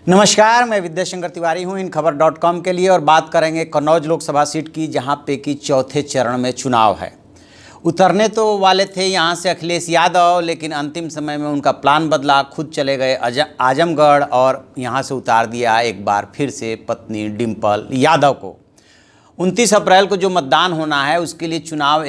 नमस्कार, मैं विद्याशंकर तिवारी हूं इन खबर.com के लिए और बात करेंगे कन्नौज लोकसभा सीट की, जहां पे कि चौथे चरण में चुनाव है। उतरने तो वाले थे यहां से अखिलेश यादव, लेकिन अंतिम समय में उनका प्लान बदला, खुद चले गए आजमगढ़ और यहां से उतार दिया एक बार फिर से पत्नी डिंपल यादव को। 29 अप्रैल को जो मतदान होना है उसके लिए चुनाव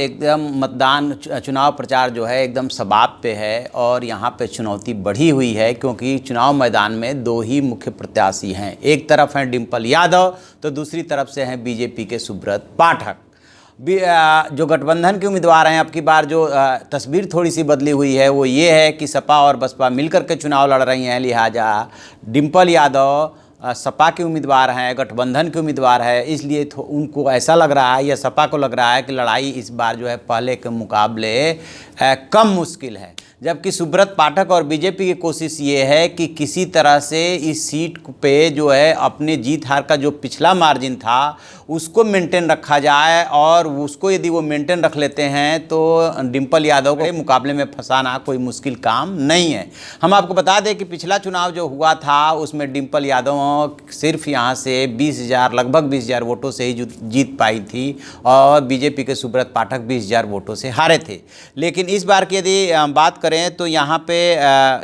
प्रचार जो है एकदम शबाब पे है और यहाँ पे चुनौती बढ़ी हुई है, क्योंकि चुनाव मैदान में दो ही मुख्य प्रत्याशी हैं। एक तरफ हैं डिंपल यादव तो दूसरी तरफ से हैं बीजेपी के सुब्रत पाठक। जो गठबंधन के उम्मीदवार हैं, अब की बार जो तस्वीर थोड़ी सी बदली हुई है वो ये है कि सपा और बसपा मिलकर के चुनाव लड़ रही हैं, लिहाजा डिंपल यादव सपा के उम्मीदवार हैं, गठबंधन के उम्मीदवार है, इसलिए उनको ऐसा लग रहा है या सपा को लग रहा है कि लड़ाई इस बार जो है पहले के मुकाबले कम मुश्किल है। जबकि सुब्रत पाठक और बीजेपी की कोशिश ये है कि किसी तरह से इस सीट पे जो है अपने जीत हार का जो पिछला मार्जिन था उसको मेंटेन रखा जाए, और उसको यदि वो मेंटेन रख लेते हैं तो डिंपल यादव को मुकाबले में फंसाना कोई मुश्किल काम नहीं है। हम आपको बता दें कि पिछला चुनाव जो हुआ था उसमें डिंपल यादव सिर्फ यहाँ से लगभग 20,000 वोटों से ही जीत पाई थी और बीजेपी के सुब्रत पाठक 20,000 वोटों से हारे थे। लेकिन इस बार की यदि बात करें तो यहाँ पे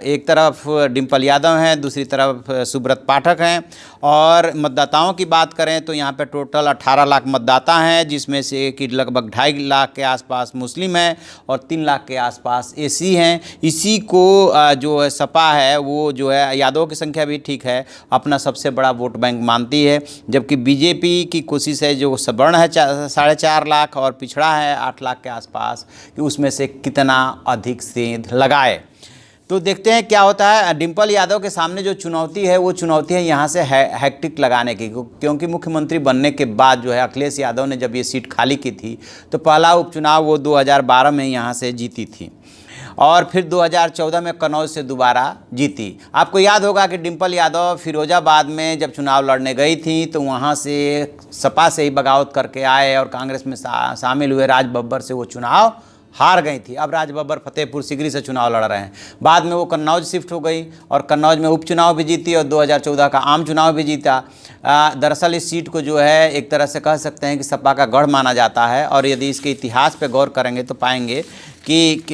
एक तरफ डिंपल यादव हैं, दूसरी तरफ सुब्रत पाठक हैं। और मतदाताओं की बात करें तो यहाँ पे टोटल 18 लाख मतदाता हैं, जिसमें से कि लगभग 2.5 लाख के आसपास मुस्लिम हैं और 3 लाख के आसपास एसी हैं। इसी को जो है सपा है वो जो है यादव की संख्या भी ठीक है, अपना सबसे बड़ा वोट बैंक मानती है। जबकि बीजेपी की कोशिश है जो सवर्ण है 4.5 लाख और पिछड़ा है 8 लाख के आसपास, कि उसमें से कितना अधिक सेंध लगाए। तो देखते हैं क्या होता है। डिंपल यादव के सामने जो चुनौती है वो चुनौती है यहाँ से हैट्रिक लगाने की, क्योंकि मुख्यमंत्री बनने के बाद जो है अखिलेश यादव ने जब ये सीट खाली की थी तो पहला उपचुनाव वो 2012 में यहाँ से जीती थी और फिर 2014 में कन्नौज से दोबारा जीती। आपको याद होगा कि डिंपल यादव फिरोजाबाद में जब चुनाव लड़ने गई थी तो वहाँ से सपा से ही बगावत करके आए और कांग्रेस में शामिल हुए। राज बब्बर से वो चुनाव हार गई थी। अब राज बब्बर फतेहपुर सीकरी से चुनाव लड़ रहे हैं। बाद में वो कन्नौज शिफ्ट हो गई और कन्नौज में उपचुनाव भी जीती और 2014 का आम चुनाव भी जीता। दरअसल इस सीट को जो है एक तरह से कह सकते हैं कि सपा का गढ़ माना जाता है, और यदि इसके इतिहास पे गौर करेंगे तो पाएंगे कि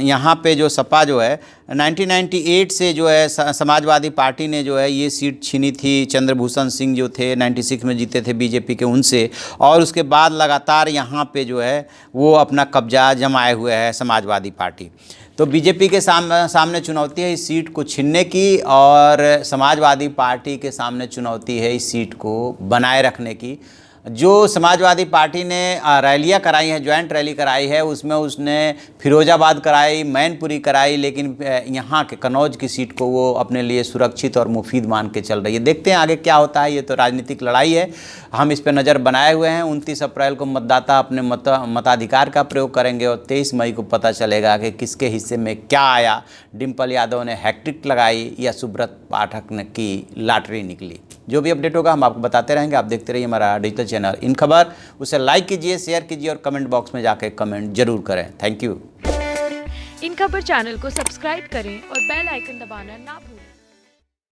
यहाँ पे जो सपा जो है 1998 से जो है समाजवादी पार्टी ने जो है ये सीट छीनी थी। चंद्रभूषण सिंह जो थे 96 में जीते थे बीजेपी के उनसे, और उसके बाद लगातार यहाँ पे जो है वो अपना कब्जा जमाए हुए है समाजवादी पार्टी। तो बीजेपी के सामने चुनौती है इस सीट को छीनने की, और समाजवादी पार्टी के सामने चुनौती है इस सीट को बनाए रखने की। जो समाजवादी पार्टी ने रैलियां कराई हैं, ज्वाइंट रैली कराई है, उसमें उसने फिरोजाबाद कराई, मैनपुरी कराई, लेकिन यहाँ के कन्नौज की सीट को वो अपने लिए सुरक्षित और मुफीद मान के चल रही है। देखते हैं आगे क्या होता है। ये तो राजनीतिक लड़ाई है, हम इस पर नज़र बनाए हुए हैं। 29 अप्रैल को मतदाता अपने मताधिकार का प्रयोग करेंगे और 23 मई को पता चलेगा कि किसके हिस्से में क्या आया। डिंपल यादव ने हैट्रिक लगाई या सुब्रत पाठक ने की लॉटरी निकली। जो भी अपडेट होगा हम आपको बताते रहेंगे। आप देखते रहिए हमारा डिजिटल चैनल इन खबर। उसे लाइक कीजिए, शेयर कीजिए और कमेंट बॉक्स में जाकर कमेंट जरूर करें। Thank you. इन खबर चैनल को सब्सक्राइब करें और बेल आइकन दबाना ना भूलें।